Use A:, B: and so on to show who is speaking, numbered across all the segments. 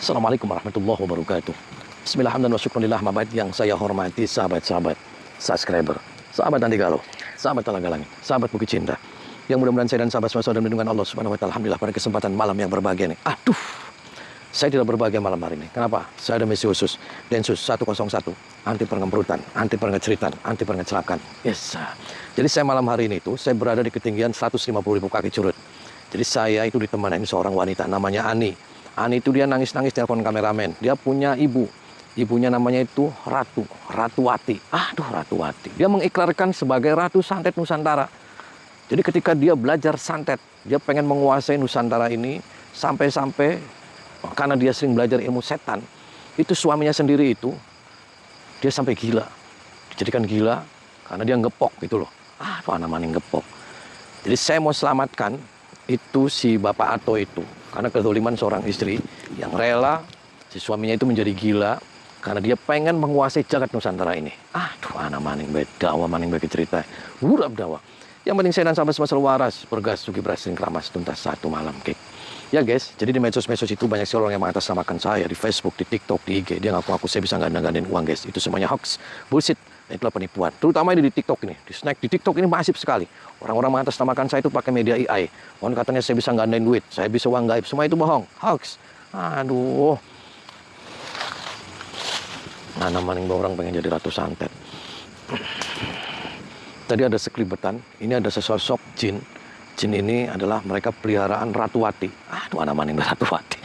A: Assalamualaikum warahmatullahi wabarakatuh. Bismillahirrahmanirrahim wa syukurillah mabait yang saya hormati sahabat-sahabat, subscriber, sahabat Andi Galuh, sahabat Talaga Langit, sahabat Bukit Cinta. Yang mudah-mudahan saya dan sahabat semua dalam lindungan Allah Subhanahu wa taala. Alhamdulillah pada kesempatan malam yang berbahagia ini. Aduh. Saya tidak berbahagia malam hari ini. Kenapa? Saya ada misi khusus. Densus 101, anti pengemperutan, anti pengeceritan, anti pengecelakan. Yes. Jadi saya malam hari ini itu, saya berada di ketinggian 150.000 kaki curut. Jadi saya itu ditemani seorang wanita namanya Ani. Ani itu dia nangis-nangis telepon kameramen. Dia punya ibu. Ibunya namanya itu Ratuwati. Aduh, Ratuwati. Dia mengiklarkan sebagai Ratu Santet Nusantara. Jadi ketika dia belajar santet, dia pengen menguasai Nusantara ini sampai-sampai karena dia sering belajar ilmu setan, itu suaminya sendiri itu dia sampai gila, dijadikan gila karena dia ngepok gitu loh. Anak maning ngepok. Jadi saya mau selamatkan itu si Bapak Ato itu karena kezaliman seorang istri yang rela si suaminya itu menjadi gila karena dia pengen menguasai jagat Nusantara ini. Anak maning baik dakwah maning baik cerita, urap dakwah. Yang penting saya dan sahabat semua selalu waras, bergas, sugi, berhasil, keramas, tuntas satu malam, kek. Ya guys, jadi di medsos-medsos itu banyak sekali orang yang mengatasnamakan saya di Facebook, di TikTok, di IG. Dia ngaku-ngaku saya bisa ganda-gandain uang guys. Itu semuanya hoax, bullshit, itulah penipuan. Terutama ini di TikTok ini, di snack di TikTok ini masif sekali. Orang-orang mengatasnamakan saya itu pakai media AI. Orang katanya saya bisa gandain duit, saya bisa uang gaib. Semua itu bohong, hoax. Aduh. Mana maning orang pengen jadi ratu santet. Tadi ada sekelibetan, ini ada sesosok jin. Jin ini adalah mereka peliharaan Ratuwati. Aduh, anak maning Ratuwati.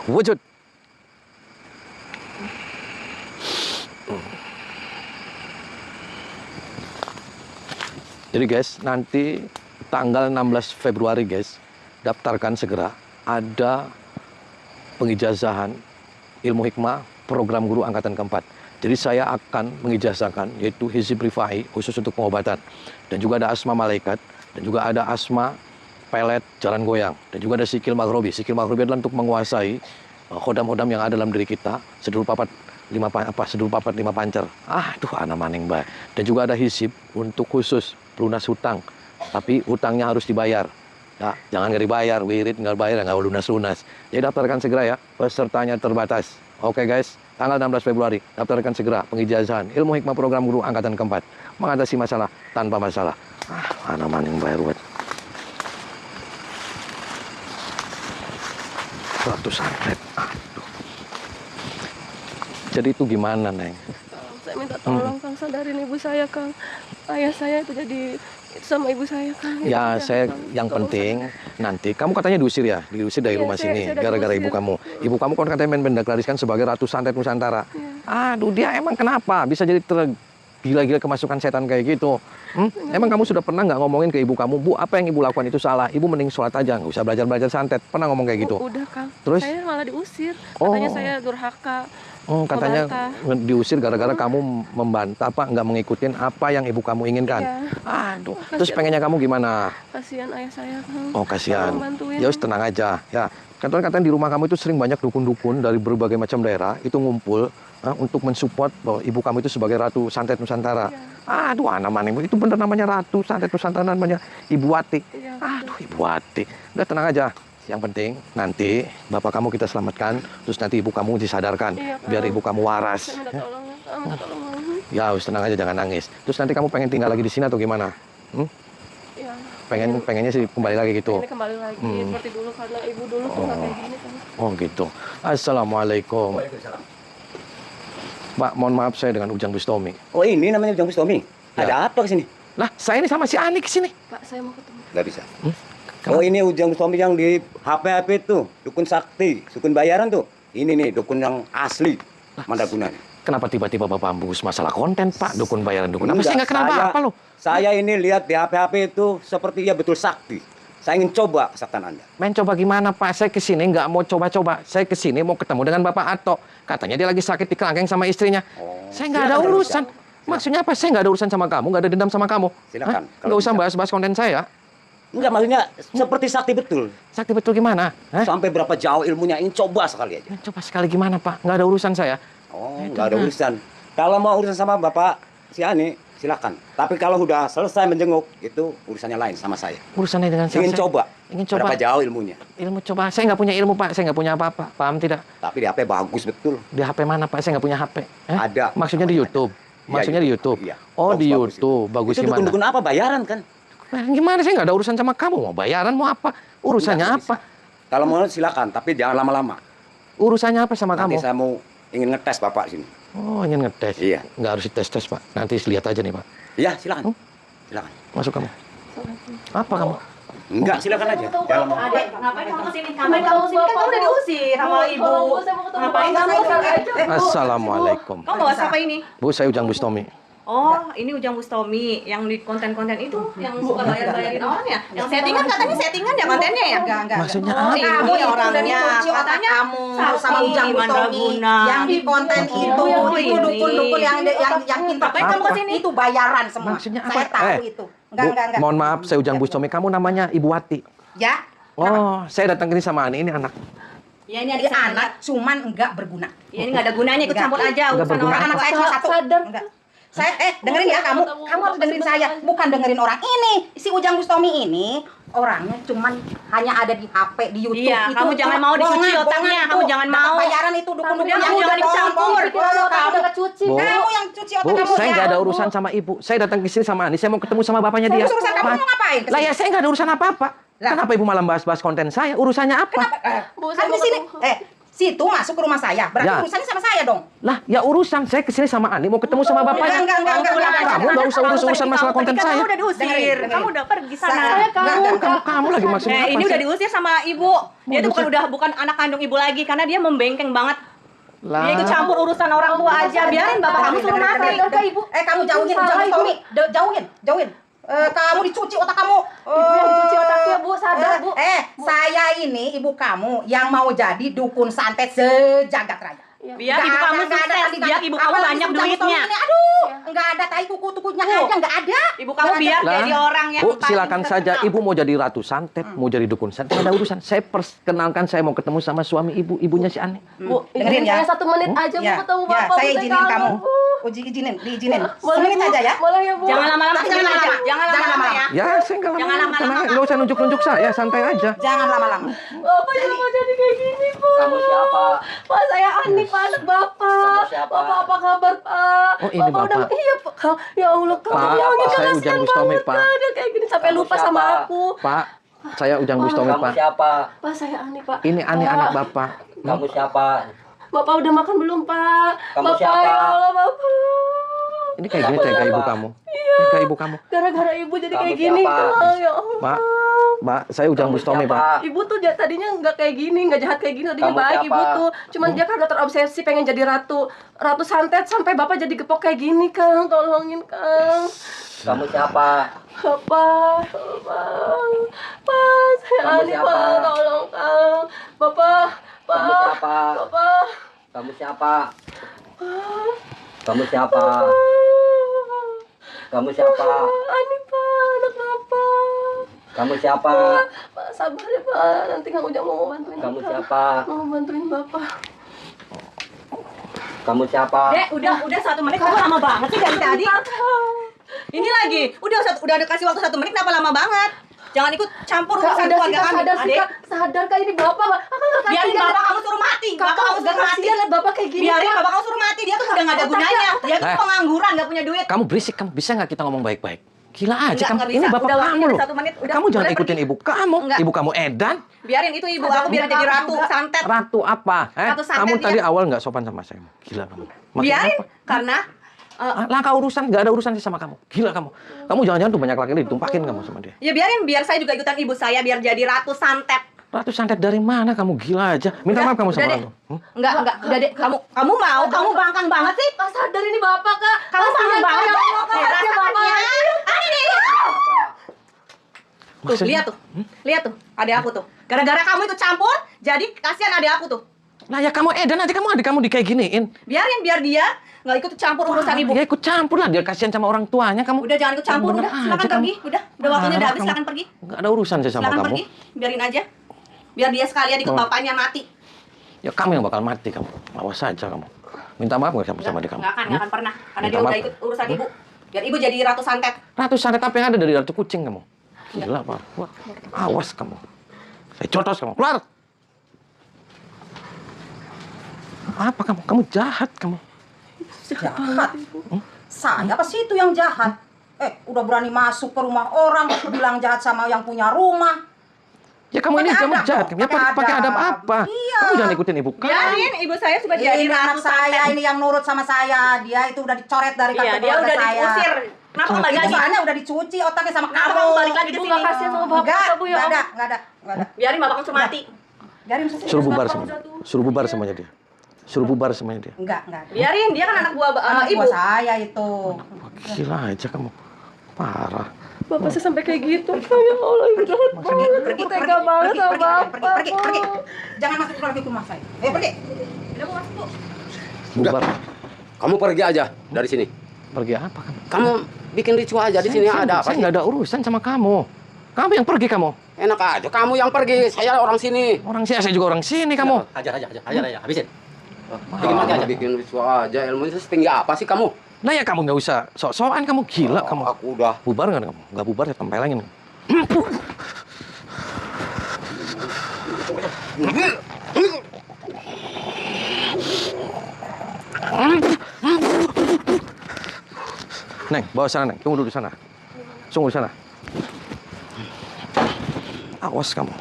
A: Wujud. Jadi guys, nanti tanggal 16 Februari guys, daftarkan segera. Ada pengijazahan ilmu hikmah program guru angkatan keempat. Jadi saya akan mengijazahkan yaitu hizib rifai khusus untuk pengobatan. Dan juga ada asma malaikat. Dan juga ada asma pelet jalan goyang. Dan juga ada sikil maghrobi. Sikil maghrobi adalah untuk menguasai hodam-hodam yang ada dalam diri kita. Sedulur papat lima pancer. Aduh anak maning baik. Dan juga ada hizib untuk khusus pelunas hutang. Tapi hutangnya harus dibayar. Ya, jangan nggak dibayar, wirid nggak bayar, nggak lunas-lunas. Jadi daftarkan segera ya, pesertanya terbatas. Oke guys, tanggal 16 Februari, daftarkan segera pengijazahan ilmu hikmah program guru angkatan keempat. Mengatasi masalah tanpa masalah. Mana maning bayar buat. Ratu santet. Aduh. Jadi itu gimana, Neng?
B: Saya minta tolong Kang, sadarin ibu saya, Kang. Ayah saya itu jadi sama ibu saya, Kang.
A: Ya, saya yang penting nanti kamu katanya diusir ya, diusir dari rumah sini gara-gara ibu kamu. Ibu kamu kan katanya mendeklariskan sebagai Ratu Santet Nusantara. Aduh, dia emang kenapa bisa jadi gila-gila kemasukan setan kayak gitu? Emang kamu sudah pernah nggak ngomongin ke ibu kamu, Bu, apa yang ibu lakukan itu salah? Ibu mending sholat aja, nggak usah belajar santet. Pernah ngomong kayak gitu?
B: Udah, Kang.
A: Terus?
B: Saya malah diusir. Katanya saya durhaka.
A: Katanya diusir gara-gara kamu membantah nggak mengikutin apa yang ibu kamu inginkan.
B: Iya.
A: Aduh, terus pengennya kamu gimana?
B: Kasihan ayah saya, Kang.
A: Oh, kasihan.
B: Ya
A: wis tenang aja. Ya, katanya di rumah kamu itu sering banyak dukun-dukun dari berbagai macam daerah itu ngumpul untuk mensupport bahwa ibu kamu itu sebagai Ratu Santet Nusantara. Iya. Aduh, anak maning itu bener namanya Ratu Santet Nusantara, namanya Ibu Wati.
B: Iya,
A: aduh, Ibu Wati. Udah tenang aja. Yang penting nanti bapak kamu kita selamatkan, terus nanti ibu kamu disadarkan, biar ibu kamu waras.
B: Saya minta tolong, Kang. Minta tolong.
A: Ya, wis tenang aja, jangan nangis. Terus nanti kamu pengen tinggal lagi di sini atau gimana?
B: Iya.
A: Pengennya sih kembali lagi gitu.
B: Ini kembali lagi seperti dulu karena ibu dulu tuh nggak kayak gini, Kang.
A: Oh gitu. Assalamualaikum. Pak, mohon maaf saya dengan Ujang Bustomi.
C: Oh ini namanya Ujang Bustomi?
A: Ya.
C: Ada apa kesini?
A: Lah, saya ini sama si Ani kesini.
B: Pak, saya mau ketemu.
C: Nggak bisa. Oh ini Ujang Bustomi yang di HP tuh, dukun sakti, dukun bayaran tuh. Ini nih dukun yang asli, Mandaguna.
A: Kenapa tiba-tiba Bapak ambus masalah konten, Pak? Dukun bayaran dukun. Apa sih nggak kenal apa lo?
C: Saya ini lihat di HP itu seperti ya betul sakti. Saya ingin coba kesaktian Anda.
A: Main coba gimana, Pak? Saya kesini nggak mau coba-coba. Saya kesini mau ketemu dengan Bapak Ato. Katanya dia lagi sakit di kerangkeng sama istrinya. Saya nggak ada urusan. Maksudnya apa? Saya nggak ada urusan sama kamu, nggak ada dendam sama kamu.
C: Silakan.
A: Nggak usah bahas-bahas konten saya.
C: Enggak, maksudnya seperti sakti betul.
A: Sakti betul gimana?
C: Sampai berapa jauh ilmunya, ingin coba sekali aja.
A: Coba sekali gimana, Pak? Nggak ada urusan saya.
C: Oh, nggak ada urusan. Kalau mau urusan sama Bapak si Ani, silakan. Tapi kalau udah selesai menjenguk, itu urusannya lain sama saya.
A: Urusannya dengan
C: Ingin coba.
A: Ingin coba.
C: Berapa jauh ilmunya?
A: Ilmu coba. Saya nggak punya ilmu, Pak. Saya nggak punya apa-apa. Paham tidak?
C: Tapi di HP bagus betul.
A: Di HP mana, Pak? Saya nggak punya HP.
C: Ada.
A: Maksudnya di YouTube?
C: Iya,
A: Maksudnya di YouTube?
C: Iya.
A: Oh, di
C: Bagus, bagus
A: YouTube. Bagus
C: Itu
A: gimana?
C: dukun-dukun apa? Bayaran kan?
A: Gimana? Saya nggak ada urusan sama kamu. Mau bayaran, mau apa? Urusannya
C: Enggak,
A: apa?
C: bisa. Kalau mau silakan, tapi jangan lama-lama.
A: Urusannya apa sama
C: Nanti
A: kamu?
C: saya mau ingin ngetes Bapak sini.
A: Oh, ingin ngetes?
C: Iya.
A: Nggak harus dites-tes, Pak. Nanti lihat aja nih, Pak.
C: Iya, silakan. Silakan.
A: Masuk kamu. Apa kamu?
C: Enggak, silakan aja. Jangan lama.
D: Adek, ngapain kamu kesini? Ngapain kamu kesini? Kan kamu udah diusir sama ibu. Ngapain kamu kesini?
A: Assalamualaikum.
D: Kamu bawa siapa ini?
A: Bu, saya Ujang Bustomi.
D: Oh, ini Ujang Bustomi yang di konten-konten itu yang suka bayar-bayarin orang ya? Yang settingan katanya settingan ya kontennya ya?
E: Enggak.
A: Maksudnya
D: Oh,
A: apa?
D: ini
E: Kamu itu
D: orangnya.
E: dicuci otak
D: Katanya
E: kamu sama Ujang Bustomi
D: mandraguna.
E: yang di konten itu
D: ini.
E: dukun-dukun yang kita
D: Ngapain kamu kesini?
E: itu bayaran semua.
A: Maksudnya apa?
E: Saya tahu itu. Enggak.
A: Mohon maaf, saya Ujang Bustomi. Kamu namanya Ibu Wati.
E: Ya.
A: Oh, saya datang ke sini sama Ani. Ini anak.
D: Ya ini
E: Dia
D: adik
E: anak cuman enggak berguna.
D: Ya ini nggak ada gunanya, ikut campur aja
A: Nggak
D: urusan
A: berguna.
D: orang
E: Anak
D: tua.
E: saya cuma satu.
B: Sadar.
E: Enggak. Saya dengerin ya kamu. Kamu harus dengerin saya, bukan dengerin orang ini. Si Ujang Bustomi ini orangnya cuman hanya ada di HP, di YouTube.
D: Iya, kamu jangan mau dicuci otaknya, kamu jangan mau.
E: Bayaran itu dukun-dukun
D: Kamu
E: yang
D: jangan
E: udah
D: dicampur.
E: Kamu
B: Cuci.
A: Bu.
E: Kamu yang cuci otak
A: Bu,
E: kamu.
A: saya
E: ya.
A: nggak ada urusan sama Ibu. Saya datang ke sini sama Ani. Saya mau ketemu sama bapaknya dia.
E: Urusan kamu
A: Pak.
E: mau ngapain?
A: Lah ya, saya nggak ada urusan apa-apa.
E: Lah.
A: Kenapa Ibu malah bahas-bahas konten saya? Urusannya apa?
B: Bu,
E: Kan
B: saya
E: di
B: mau
E: sini,
B: ketemu.
E: situ masuk ke rumah saya. Berarti
A: Ya.
E: urusannya sama saya dong.
A: Lah, ya urusan. Saya ke sini sama Ani mau ketemu sama bapaknya.
E: Enggak.
A: Kamu nggak usah urus-urusan masalah konten
D: Kamu
A: saya.
D: udah diusir,
E: Dengerin.
D: kamu udah pergi sana.
E: Saya
A: Kamu lagi maksudnya apa
D: Ini
A: sih?
D: udah diusir sama ibu. Dia tuh bukan anak kandung ibu lagi karena dia membengkeng banget.
A: Lah.
D: Dia ikut campur urusan orang tua aja. Biarin bapak kamu suruh mati.
E: Ibu. Kamu jauhin Ujang Bustomi. Jauhin. Kamu dicuci otak kamu.
B: Ibu yang dicuci otaknya, Bu. Sadar, Bu.
E: Saya ini ibu kamu yang mau jadi dukun santet sejagat raya.
D: Biar ibu kamu sukses, biar ibu kamu banyak duitnya.
E: Aduh, enggak ada tai kuku-kukunya aja, enggak ada.
D: Ibu kamu biar
A: Lah.
D: jadi orang yang
A: Bu,
D: paling
A: silakan saja.
D: terkenal.
A: Ibu mau jadi ratu santet, mau jadi dukun santet, nggak ada urusan. Saya perkenalkan, saya mau ketemu sama suami ibu, ibunya si Ani.
B: Bu,
E: Dengerin
B: izinin
E: ya.
B: saya 1 menit aja
E: Ya,
B: mau ketemu
E: ya,
B: Bapak.
E: saya
B: Bu,
E: izinin
B: kangen,
E: kamu.
B: Bu.
E: Diizinin.
B: Boleh,
E: Semenit
B: Bu.
E: aja ya.
B: Boleh ya, Bu.
D: Jangan lama-lama kesini
E: Jangan
D: aja.
E: lama-lama.
D: Jangan
E: Jangan
D: lama-lama ya.
E: lama-lama.
A: Ya, saya nggak
D: Jangan
A: lama-lama.
D: lama-lama.
A: Tenang, nggak usah nunjuk-nunjuk saya, santai aja.
E: Jangan lama-lama.
B: Bapak yang mau jadi kayak gini, Bu.
F: Kamu siapa?
B: Pak, saya Ani, Pak, anak Bapak.
F: Kamu siapa?
B: Bapak apa kabar, Pak?
A: Oh, ini Bapak.
B: Iya, Pak. Ya Allah,
A: Pak,
B: kamu yang
A: saya
B: kasihan
A: Ujang Bustomi,
B: banget,
A: Pak.
B: Kak. Dia kayak gini sampai
F: Kamu
B: lupa
F: siapa?
B: sama aku.
A: Pak, saya Ujang Bustomi,
F: Kamu
A: Pak.
F: siapa?
B: Pak, saya Ani, Pak.
A: Ini Ani
B: Pak.
A: anak Bapak.
F: Kamu siapa?
B: Bapak udah makan belum, Pak?
F: Kamu
B: Bapak,
F: siapa?
B: ya Allah, Bapak.
A: Ini kayak gini kayak ibu kamu. Ini kayak ibu kamu.
B: Gara-gara ibu jadi
F: Kamu
B: kayak gini,
F: siapa?
B: Kak. Ya Allah.
A: Pak, saya Ujang
F: Kamu
A: Bustomi,
F: siapa?
A: Pak.
B: Ibu tuh tadinya nggak kayak gini, nggak jahat kayak gini, tadinya
F: Kamu
B: baik
F: siapa?
B: ibu tuh. Cuman dia karena terobsesi pengen jadi ratu santet sampai bapak jadi gepok kayak gini, Kang. Tolongin, Kang.
F: Kamu siapa?
B: Bapak, Pak, saya
F: Kamu
B: Ani,
F: siapa?
B: Pak. Tolong, Kang. Bapak, Pak.
F: Kamu siapa?
B: Bapak,
F: Kamu siapa? Kamu siapa? Kamu siapa?
B: Ani, Pak, anak Bapak.
F: Kamu siapa?
B: Pak, sabar ya, Pak. Nanti Kang Ujang mau bantuin
F: Kamu
B: Bapak.
F: siapa?
B: Mau bantuin Bapak.
F: Kamu siapa?
D: Dek, udah 1 menit. Kamu lama banget sih dari tadi. Ini lagi. Udah ada kasih waktu 1 menit, kenapa lama banget? Jangan ikut campur
B: Kak,
D: urusan
B: udah
D: keluarga kami.
B: sadar sih,
D: Adek,
B: Kak. Sadar, Kak, ini Bapak, Pak. Kakak nggak
D: biarin
B: kasihan,
D: bapak
B: Kak.
D: kamu suruh mati. Bapak
B: Kakak
D: kamu
B: nggak
D: suruh mati.
B: kasihan lihat Bapak kayak gini,
D: Biarin
B: Kak.
D: bapak kamu suruh mati. Dia tuh udah nggak ada gunanya. Dia tuh pengangguran, nggak punya duit.
A: Kamu berisik, kamu bisa nggak kita ngomong baik-baik? Gila aja
D: Enggak,
A: kamu.
D: nggak bisa.
A: Ini bapak
D: Udah
A: kamu
D: waktunya
A: loh.
D: 1 menit. Udah,
A: Kamu jangan
D: boleh
A: ikutin
D: pergi.
A: ibu kamu.
D: Enggak.
A: Ibu kamu Edan.
D: Biarin itu ibu aku biar jadi ratu santet.
A: Ratu apa?
D: Ratu santet
A: Kamu
D: dia.
A: tadi awal nggak sopan sama saya. Gila kamu. Maksudnya
D: Biarin
A: apa?
D: karena
A: Langkah urusan, nggak ada urusan sih sama kamu. Gila kamu. Kamu jangan-jangan tuh banyak laki-laki ditumpakin kamu sama dia.
D: ya biar saya juga ikutan ibu saya biar jadi ratu santet.
A: Ratu santet dari mana kamu? Gila aja. Minta maaf kamu sama
D: deh.
A: orang tuh.
D: Enggak, udah deh. Kamu mau, kamu bangkang banget sih.
B: Kak, sadar ini Bapak, Kak.
D: Kamu bangkang
B: Kasihan,
D: banget.
B: Kak. Ya Allah, Kak.
D: Eh,
B: Kasihan
D: rasakan
B: Bapak.
D: ya. Ada nih. Tuh,
A: Maksudnya?
D: lihat tuh. Lihat tuh, adik aku tuh. Gara-gara kamu itu campur, jadi kasihan adik aku tuh.
A: Nah ya kamu Edan aja kamu adik kamu dikayak giniin.
D: Biar dia nggak ikut campur urusan ibu.
A: Ya ikut campur lah, dia kasihan sama orang tuanya kamu.
D: Udah jangan ikut campur,
A: Bener
D: udah. Silakan
A: aja kamu.
D: pergi, udah waktunya udah
A: Parah
D: habis,
A: kamu.
D: silakan pergi.
A: Nggak ada urusan sih sama
D: Silakan
A: kamu.
D: pergi, biarin aja. Biar dia sekalian ikut
A: Oh.
D: bapaknya mati.
A: Ya kamu yang bakal mati kamu. Awas saja kamu. Minta maaf nggak sama adik kamu?
D: Nggak akan pernah. Karena
A: Minta
D: dia udah
A: maaf.
D: ikut urusan ibu. Biar ibu jadi ratu santet.
A: Ratu santet apa yang ada dari ratu kucing kamu? Gila Pak. Wah, awas kamu. Saya cotos kamu. Keluar. Apa kamu? Kamu jahat kamu.
E: Jahat? Saya apa sih itu yang jahat? Udah berani masuk ke rumah orang, bilang jahat sama yang punya rumah.
A: Ya kamu ini
E: Pakai
A: kamu
E: adab
A: jahat.
E: dong,
A: Ya
E: pakai
A: pakai adab
E: adab.
A: apa?
E: Iya.
A: Kamu jangan ikutin ibu kamu.
D: Biarin, ibu saya sudah jadi
E: Ini anak
D: ratu
E: saya
D: santet.
E: ini yang nurut sama saya. Dia itu udah dicoret dari
D: Iya,
E: kartu
D: dia
E: keluarga
D: udah
E: saya.
D: diusir. Kenapa kembali
E: Itu
D: lagi?
E: soalnya udah dicuci otaknya sama
D: Kenapa
E: kamu.
D: kamu balik lagi ke
B: Ibu
D: sini?
B: nggak kasihan sama bapak,
E: Enggak,
B: Bu, ya?
E: enggak ada.
D: Biarin bapak langsung mati.
E: Biarin saya.
A: Suruh bubar
B: Bapak
A: semuanya.
B: udah tuh.
A: Suruh bubar semuanya dia. Suruh bubar semuanya dia.
E: Enggak.
D: Biarin, dia kan anak buah
E: Anak
D: ibu.
E: buah saya itu.
A: Gila aja kamu. Parah.
B: Bapak saya sampai kayak gitu. Ya Allah, ibu jahat banget. Ibu tega banget sama bapak.
E: Pergi. Jangan masuk lagi ke rumah saya. Pergi. Udah mau masuk, Bu.
A: Bubar.
G: Kamu pergi aja dari sini.
A: Pergi apa kamu?
G: Kamu bikin ricuh aja di sini ada apa
A: Saya
G: sih?
A: nggak ada urusan sama kamu. Kamu yang pergi kamu.
G: Enak aja. Kamu yang pergi. Saya orang sini.
A: Orang sini, saya juga orang sini kamu.
F: Hajar aja, habisin.
G: Bikin mati aja. Bikin ricuh aja. Ilmunya setinggi apa sih kamu?
A: Nah ya kamu nggak usah sok-sokan kamu gila kamu.
G: Aku udah.
A: Bubar nggak kamu? Nggak bubar saya tempelengin. Neng, bawa sana Neng. Tunggu dulu di sana. Tunggu di sana. Awas kamu.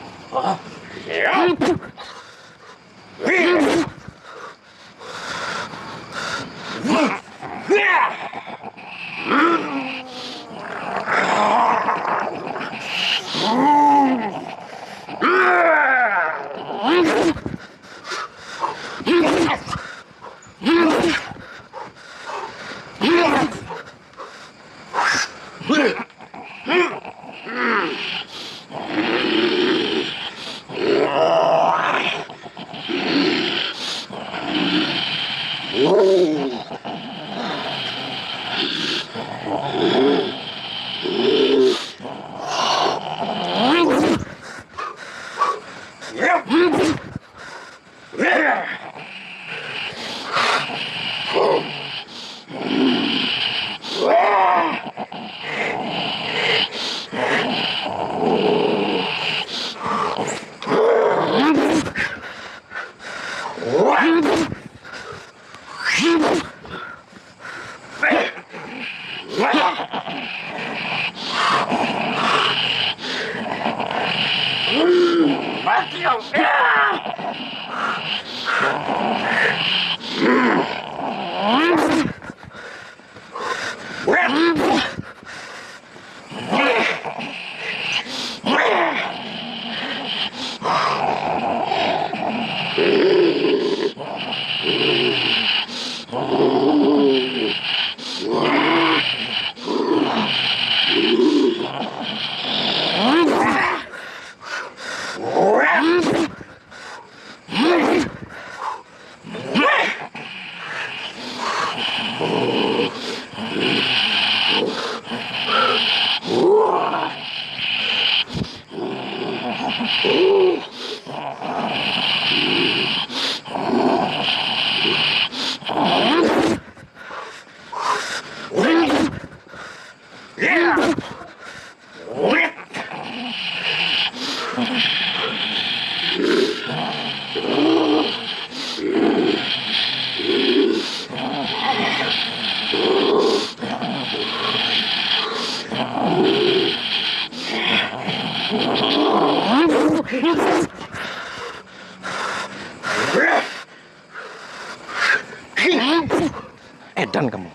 A: Edan kamu.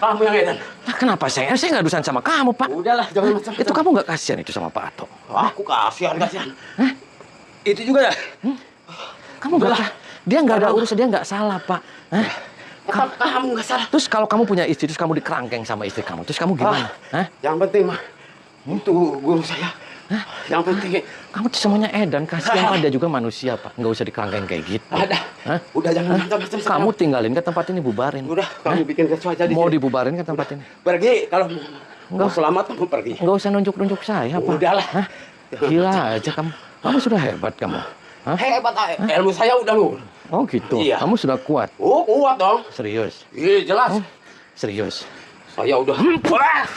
G: Kamu yang edan.
A: Nah, kenapa saya? Saya nggak urusan sama kamu, Pak.
G: Udahlah, jangan macam
A: Itu kamu nggak kasihan itu sama Pak Ato?
G: Aku kasihan. Itu juga ya.
A: Kamu nggak? Dia nggak ada urusan, dia nggak salah, Pak. Hah?
G: Kamu nggak salah.
A: Terus kalau kamu punya istri, terus kamu dikerangkeng sama istri kamu, terus kamu gimana? Hah?
G: Yang penting mah itu guru saya. Yang penting
A: Kamu tuh semuanya edan, kasihan Pak, dia juga manusia, Pak. Nggak usah dikerangkeng kayak gitu.
G: ada.
A: Hah?
G: Udah jangan macam-macam.
A: Kamu tinggalin ke tempat ini, bubarin.
G: udah kamu bikin ricuh aja di
A: Mau
G: sini.
A: dibubarin ke tempat ini?
G: Pergi kalau mau
A: Enggak.
G: selamat kamu pergi.
A: Nggak usah nunjuk-nunjuk saya, Pak.
G: Udahlah.
A: Hah? Gila aja kamu. Kamu sudah hebat kamu. Hah?
G: Hebat, ilmu saya udah lu.
A: Oh gitu.
G: Iya.
A: Kamu sudah kuat.
G: Oh, kuat dong.
A: Serius.
G: Iya, jelas.
A: Oh. Serius.
G: Saya udah. Wah.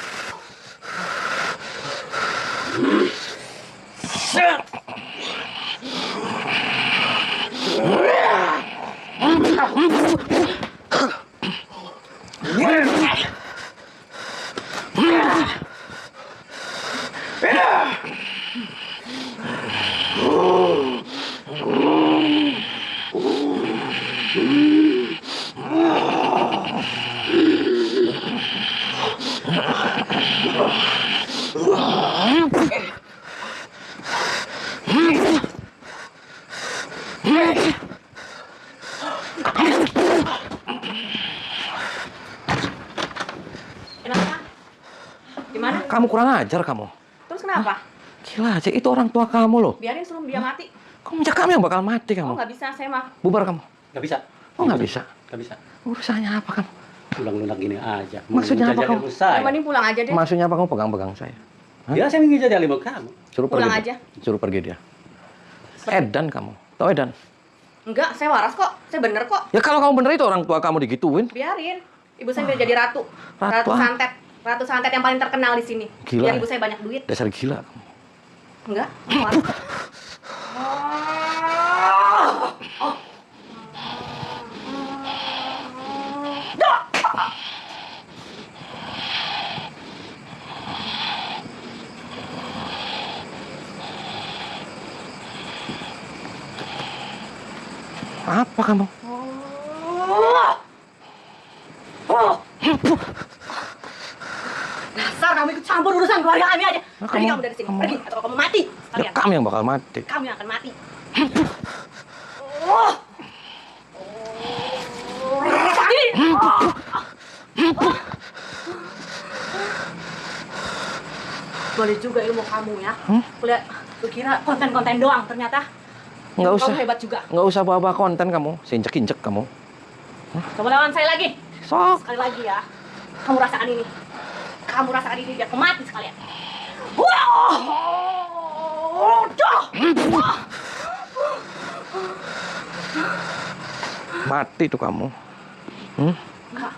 D: Kenapa? Gimana?
A: Kamu kurang ajar kamu.
D: Terus kenapa?
A: Gila aja, itu orang tua kamu loh.
D: Biarin suruh dia mati.
A: Kamu kamu yang bakal mati
D: Oh,
A: kamu.
D: nggak bisa, saya mah.
A: Bubar kamu.
C: Nggak bisa.
A: Oh nggak bisa.
C: Nggak bisa.
A: Urusannya apa kamu?
C: Lunak gini aja.
A: Maksudnya apa kamu?
D: Yang mending pulang aja deh.
A: Maksudnya apa kamu pegang-pegang saya? Hah?
C: Ya, saya ingin jadi alim kamu.
A: Suruh
D: Pulang
A: pergi.
D: aja.
A: Suruh pergi dia. Edan kamu. Tahu Edan?
D: Enggak, saya waras kok. Saya bener kok.
A: Ya kalau kamu bener itu orang tua kamu digituin.
D: Biarin. Ibu saya biar jadi ratu.
A: Ratu
D: Ratu
A: ah.
D: santet. Ratu santet yang paling terkenal di sini.
A: Gila.
D: Biar ibu saya banyak duit.
A: Dasar gila kamu.
D: Enggak, waras kok.
A: Apa kamu?
D: Dasar kamu ikut campur urusan keluarga kami aja.
A: Nah,
D: Pergi
A: kamu-
D: kamu dari sini.
A: kamu-
D: Pergi atau kamu mati.
A: Ya
D: Sekalian.
A: kamu yang bakal mati.
D: Kamu yang akan mati. Boleh juga ilmu kamu ya. Kulihat, lu kira konten-konten doang, ternyata
A: Nggak
D: ilmu
A: usah.
D: kamu hebat juga.
A: Nggak usah bawa konten kamu. Sinjek-injek kamu.
D: Kamu lawan saya lagi.
A: Sok.
D: Sekali lagi ya. Kamu rasakan ini. Kamu rasakan ini biar kamu mati sekalian.
A: Mati tuh kamu.
D: Enggak.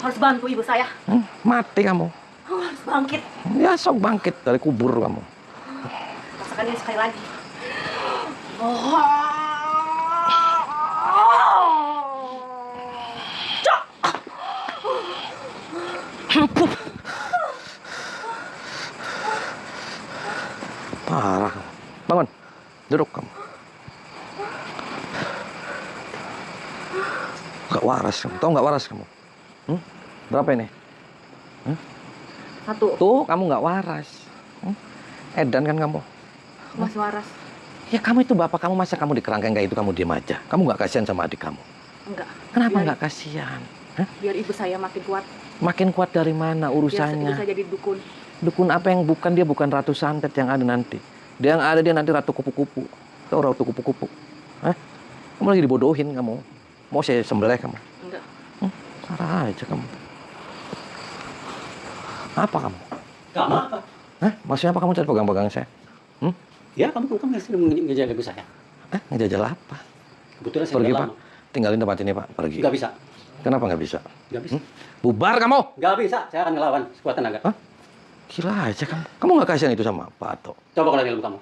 D: Harus bantu ibu saya.
A: Mati kamu.
D: Harus bangkit.
A: Ya sok bangkit dari kubur kamu.
D: Rasakan ini sekali lagi.
A: Parah kamu. Bangun. Duduk kamu. Nggak waras kamu. Tahu nggak waras kamu? Berapa ini?
D: Satu.
A: Tuh kamu nggak waras. Edan kan kamu.
D: Masih waras.
A: Ya kamu itu bapak kamu, masa kamu di kerangkeng kayak itu kamu diem aja? Kamu nggak kasihan sama adik kamu?
D: Enggak.
A: Kenapa
D: Biar-
A: nggak kasihan?
D: Biar ibu saya makin kuat.
A: Makin kuat dari mana
D: Biar ibu
A: urusannya?
D: saya jadi dukun.
A: Dukun apa yang bukan, dia bukan ratu santet yang ada nanti. Dia yang ada dia nanti ratu kupu-kupu. Tahu ratu kupu-kupu? Hah? Kamu lagi dibodohin kamu. Mau saya sembelih kamu?
D: Enggak.
A: Parah aja kamu. Apa kamu?
C: Kamu apa?
A: Hah? Maksudnya apa kamu cari pegang-pegang saya?
C: Ya, kamu sini ngejaga ibu saya.
A: Ngejajal apa?
C: Kebetulan saya
A: Pergi
C: udah
A: Pak.
C: lama.
A: Tinggalin tempat ini Pak. Pergi.
C: Nggak bisa.
A: Kenapa nggak bisa?
C: Nggak bisa.
A: Bubar kamu.
C: Nggak bisa. Saya akan ngelawan sekuat tenaga.
A: Hah? Gila aja kamu. Kamu nggak kasihan itu sama Pak Ato?
C: Coba kalau ilmu kamu.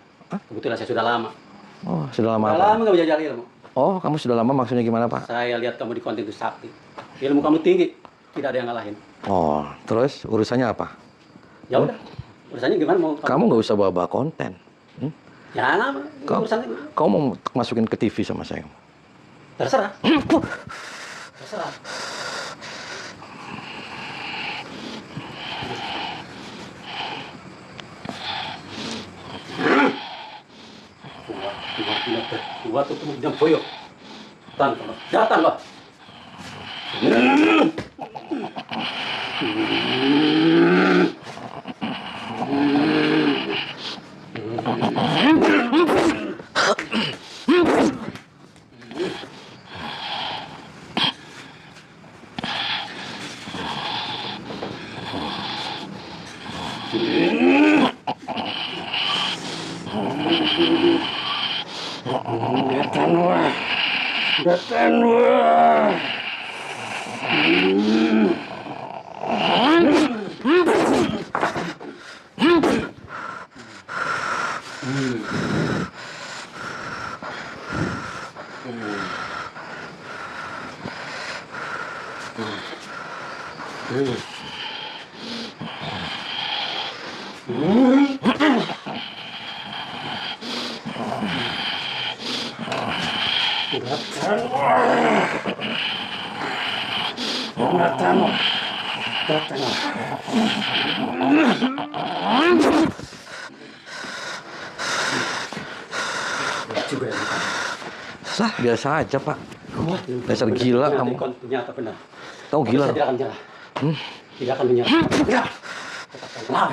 C: Kebetulan saya sudah lama.
A: Oh, sudah lama
C: Sudah
A: apa?
C: lama nggak belajar ilmu.
A: Oh, kamu sudah lama maksudnya gimana Pak?
C: Saya lihat kamu di konten itu sakti. Ilmu kamu tinggi. Tidak ada yang ngalahin.
A: Oh, terus urusannya apa?
C: Ya udah. Urusannya gimana mau?
A: Kamu nggak usah bawa-bawa konten.
C: Ya,
A: Kau-
C: urusan
A: Kamu mau masukin ke TV sama saya?
C: terserah. Terserah. Kuat itu jam boyok. Datang loh.
A: Lah, biasa aja, Pak. Dasar gila kamu.
F: Ternyata benar.
A: Kamu gila.
F: Saya tidak akan menyerah. Tidak akan menyerah. Tetap akan melawan.